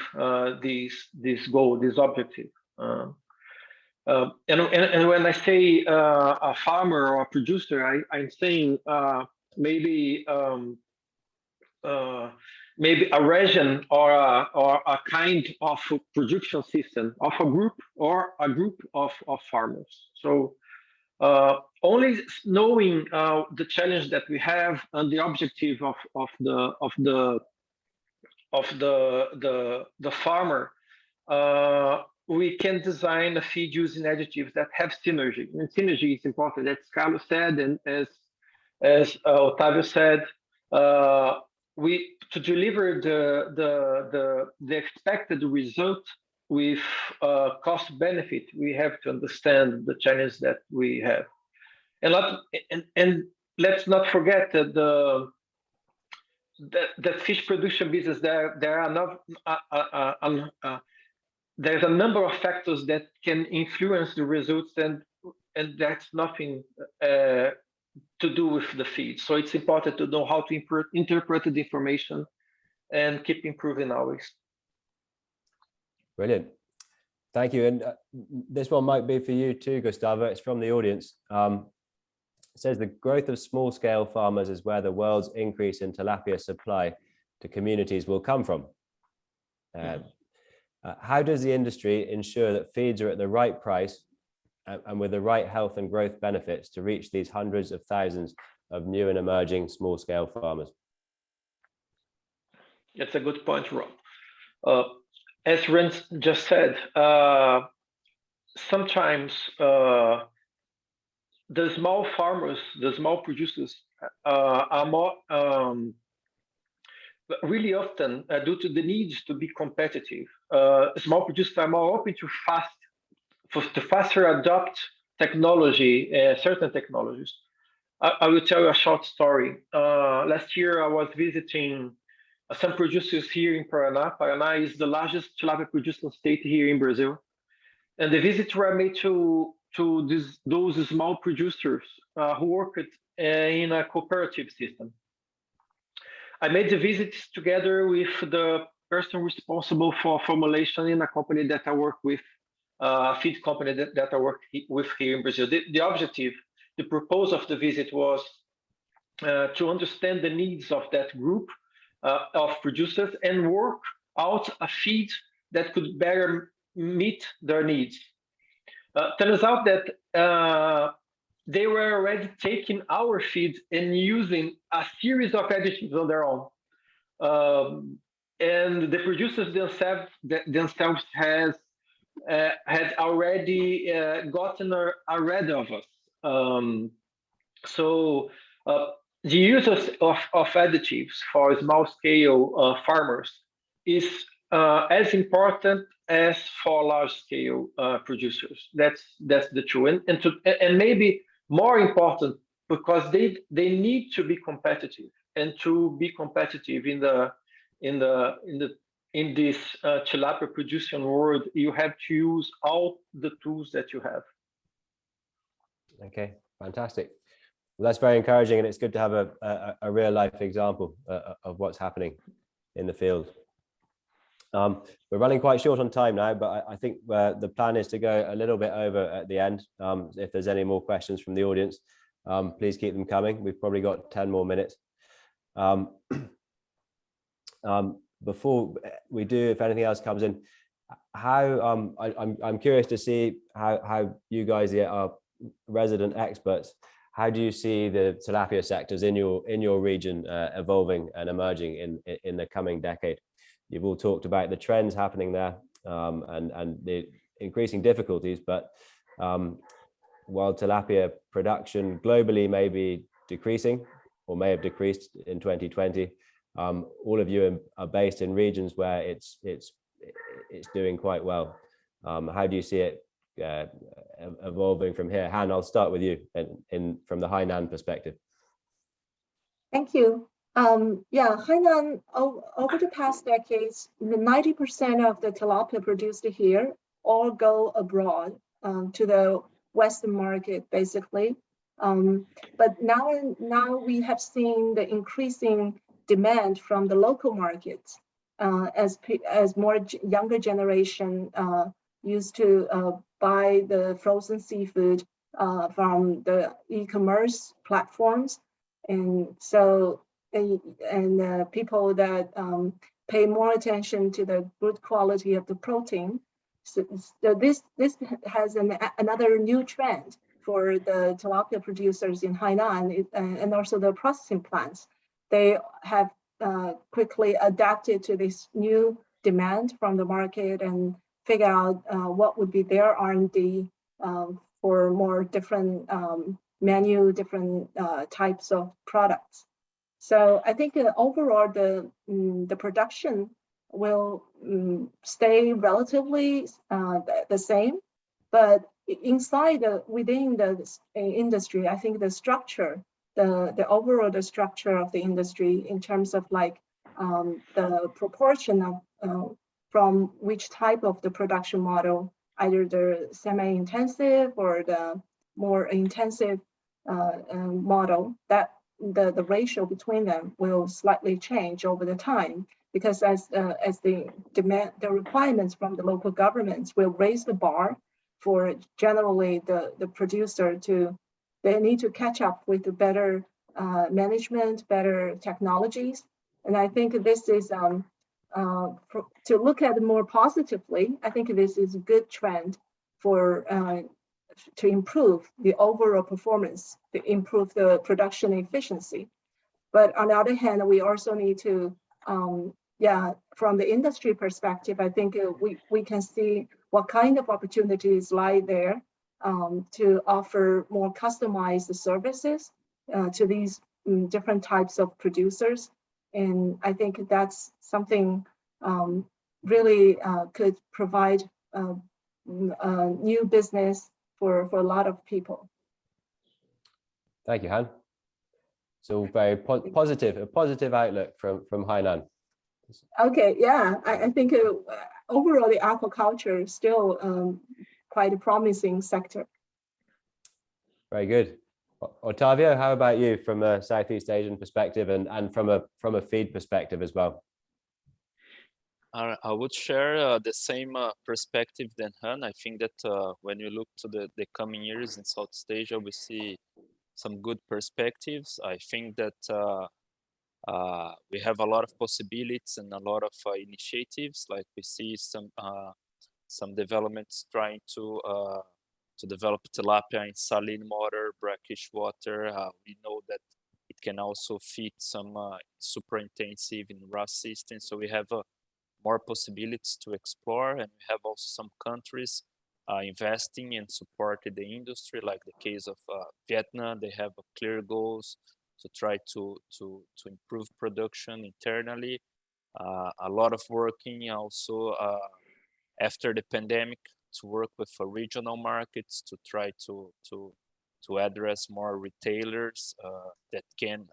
this goal, this objective. And when I say a farmer or a producer, I'm saying maybe a region or a kind of production system of a group of farmers. So only knowing the challenge that we have and the objective of the farmer, we can design a feed using additives that have synergy. And synergy is important, as Carlos said, and as Otavio said. To deliver the expected result with cost benefit, we have to understand the challenge that we have, and let's not forget that the fish production business, there's a number of factors that can influence the results, and that's nothing to do with the feed. So it's important to know how to interpret the information and keep improving always. Brilliant. Thank you. And this one might be for you too, Gustavo. It's from the audience. It says the growth of small-scale farmers is where the world's increase in tilapia supply to communities will come from. How does the industry ensure that feeds are at the right price and with the right health and growth benefits to reach these hundreds of thousands of new and emerging small-scale farmers? That's a good point, Rob. As Rens just said, sometimes the small farmers, the small producers are more, really often due to the needs to be competitive, small producers are more open to faster adopt technology, certain technologies. I will tell you a short story. Last year, I was visiting some producers here in Paraná. Paraná is the largest tilapia producing state here in Brazil. And the visits were made to those small producers who worked in a cooperative system. I made the visits together with the person responsible for formulation in a company that I work with, a feed company that I work with here in Brazil. The objective, the purpose of the visit was to understand the needs of that group of producers and work out a feed that could better meet their needs. Turns out that they were already taking our feed and using a series of additives on their own. And the producers themselves had already gotten ahead of us. So the use of additives for small scale farmers is as important as for large scale producers. That's the truth, and maybe more important, because they need to be competitive, and to be competitive in this tilapia producing world, you have to use all the tools that you have. Okay, fantastic. Well, that's very encouraging, and it's good to have a real life example of what's happening in the field. We're running quite short on time now, but I think the plan is to go a little bit over at the end. If there's any more questions from the audience, please keep them coming. We've probably got 10 more minutes. Before we do, if anything else comes in, how I'm curious to see how you guys are resident experts. How do you see the tilapia sectors in your region evolving and emerging in the coming decade? You've all talked about the trends happening there and the increasing difficulties, but while tilapia production globally may be decreasing or may have decreased in 2020, all of you are based in regions where it's doing quite well. How do you see it evolving from here? Han, I'll start with you from the Hainan perspective. Thank you. Yeah, Hainan, over the past decades, 90% of the tilapia produced here all go abroad to the Western market, basically. But now we have seen the increasing demand from the local markets as more younger generation used to buy the frozen seafood from the e-commerce platforms, and so people that pay more attention to the good quality of the protein. So this has another new trend for the tilapia producers in Hainan and also the processing plants. They have quickly adapted to this new demand from the market and figure out what would be their R&D for more different menu, different types of products. So I think overall the production will stay relatively the same, but within the industry, I think the structure, the overall structure of the industry in terms of like the proportion of from which type of the production model, either the semi-intensive or the more intensive model, that the ratio between them will slightly change over the time, because as the demand, the requirements from the local governments will raise the bar for generally the producer they need to catch up with the better management, better technologies. And I think this is to look at it more positively, I think this is a good trend for to improve the overall performance, to improve the production efficiency. But on the other hand, we also need to, from the industry perspective, I think we can see what kind of opportunities lie there to offer more customized services to these different types of producers. And I think that's something really could provide new business for a lot of people. Thank you, Han. So very positive, a positive outlook from Hainan. Okay, yeah, I think overall the aquaculture is still quite a promising sector. Very good. Otavio, how about you from a Southeast Asian perspective and from a feed perspective as well? I would share the same perspective than Han. I think that when you look to the coming years in Southeast Asia, we see some good perspectives. I think that we have a lot of possibilities and a lot of initiatives. Like we see some developments trying to develop tilapia in saline water, brackish water. We know that it can also feed some super intensive in RAS systems. So we have more possibilities to explore, and we have also some countries investing and supporting the industry, like the case of Vietnam. They have clear goals try to improve production internally. A lot of working also after the pandemic to work with regional markets to try to address more retailers that can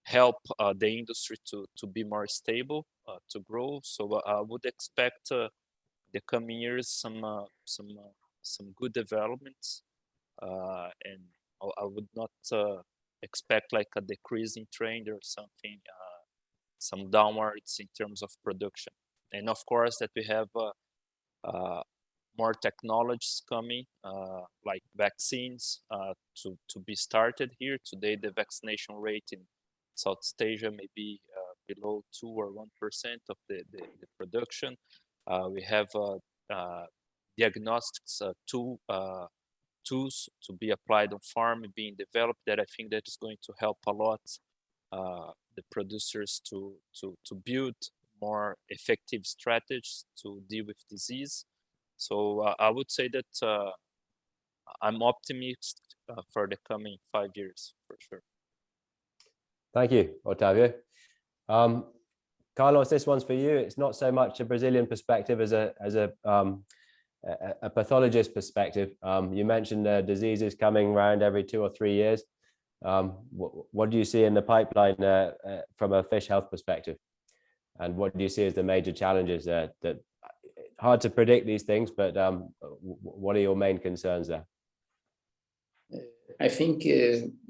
help the industry to be more stable, to grow. So I would expect the coming years some good developments, and I would not expect like a decreasing trend or something, some downwards in terms of production. And of course that we have more technologies coming, like vaccines, to be started here. Today, the vaccination rate in Southeast Asia may be below 2 or 1% of the production. We have diagnostics tools to be applied on farm being developed that I think that is going to help a lot the producers to build more effective strategies to deal with disease. So I would say that I'm optimistic for the coming 5 years for sure. Thank you, Otavio. Carlos, this one's for you. It's not so much a Brazilian perspective as a pathologist perspective. You mentioned diseases coming around every 2 or 3 years. What do you see in the pipeline from a fish health perspective? And what do you see as the major challenges that hard to predict these things, but what are your main concerns there? I think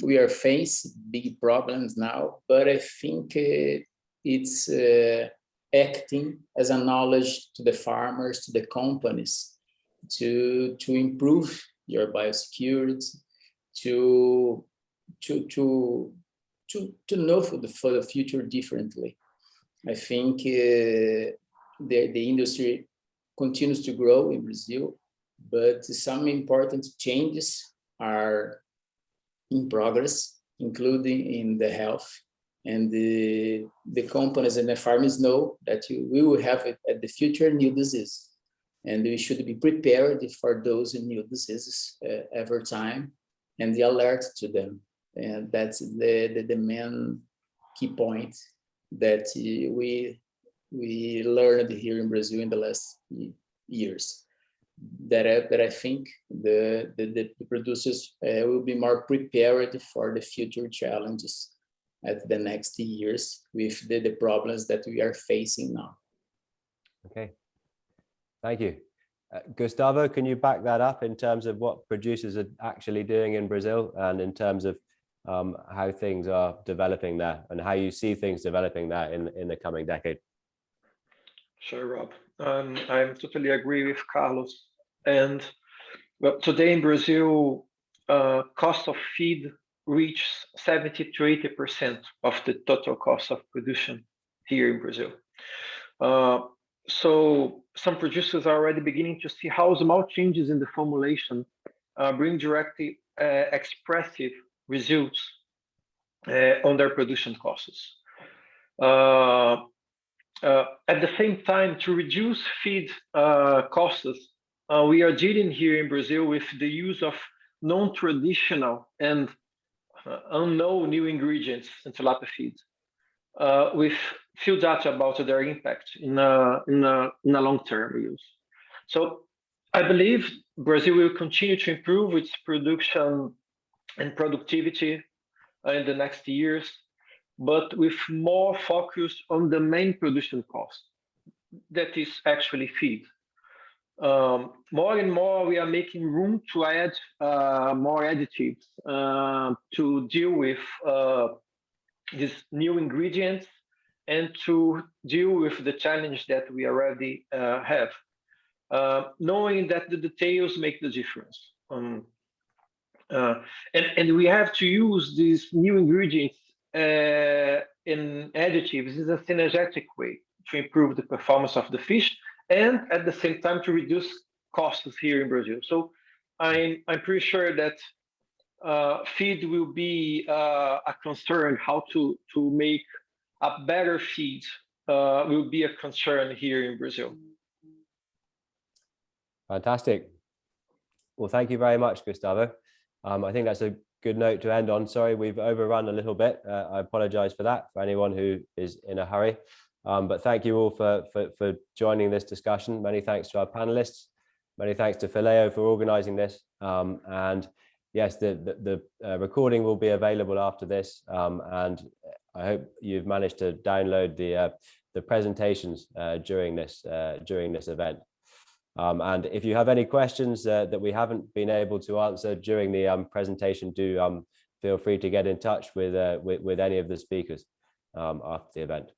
we are facing big problems now, but I think it's acting as a knowledge to the farmers, to the companies, to improve your biosecurity, to know for the future differently. I think the industry continues to grow in Brazil, but some important changes are in progress, including in the health. And the companies and the farmers know that we will have at the future new diseases, and we should be prepared for those new diseases every time and the alert to them. And that's the main key point that we learned here in Brazil in the last years. That I think the producers will be more prepared for the future challenges at the next years with the problems that we are facing now. Okay, thank you. Gustavo, can you back that up in terms of what producers are actually doing in Brazil and in terms of how things are developing there and how you see things developing there in the coming decade? Sure, Rob. I totally agree with Carlos. And well, today in Brazil, cost of feed reaches 70 to 80% of the total cost of production here in Brazil. So some producers are already beginning to see how small changes in the formulation bring directly expressive results on their production costs. At the same time, to reduce feed costs, we are dealing here in Brazil with the use of non-traditional and unknown new ingredients in tilapia feed, with few data about their impact in a long-term use. So I believe Brazil will continue to improve its production and productivity in the next years, but with more focus on the main production cost, that is actually feed. More and more, we are making room to add more additives to deal with these new ingredients and to deal with the challenge that we already have, knowing that the details make the difference. And we have to use these new ingredients in additives in a synergetic way to improve the performance of the fish and at the same time to reduce costs here in Brazil. So I'm pretty sure that feed will be a concern. How to make a better feed will be a concern here in Brazil. Fantastic. Well, thank you very much, Gustavo. I think that's a good note to end on. Sorry, we've overrun a little bit. I apologize for that, for anyone who is in a hurry. But thank you all for joining this discussion. Many thanks to our panelists. Many thanks to Phileo for organizing this. And yes, the recording will be available after this. And I hope you've managed to download the presentations during this event. And if you have any questions that we haven't been able to answer during the presentation, do feel free to get in touch with any of the speakers after the event.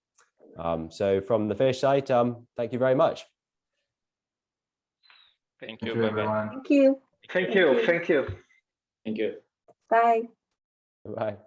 So from the fish site, thank you very much. Thank you. Thank you, everyone. Thank you. Thank you. Thank you. Thank you. Bye. Bye.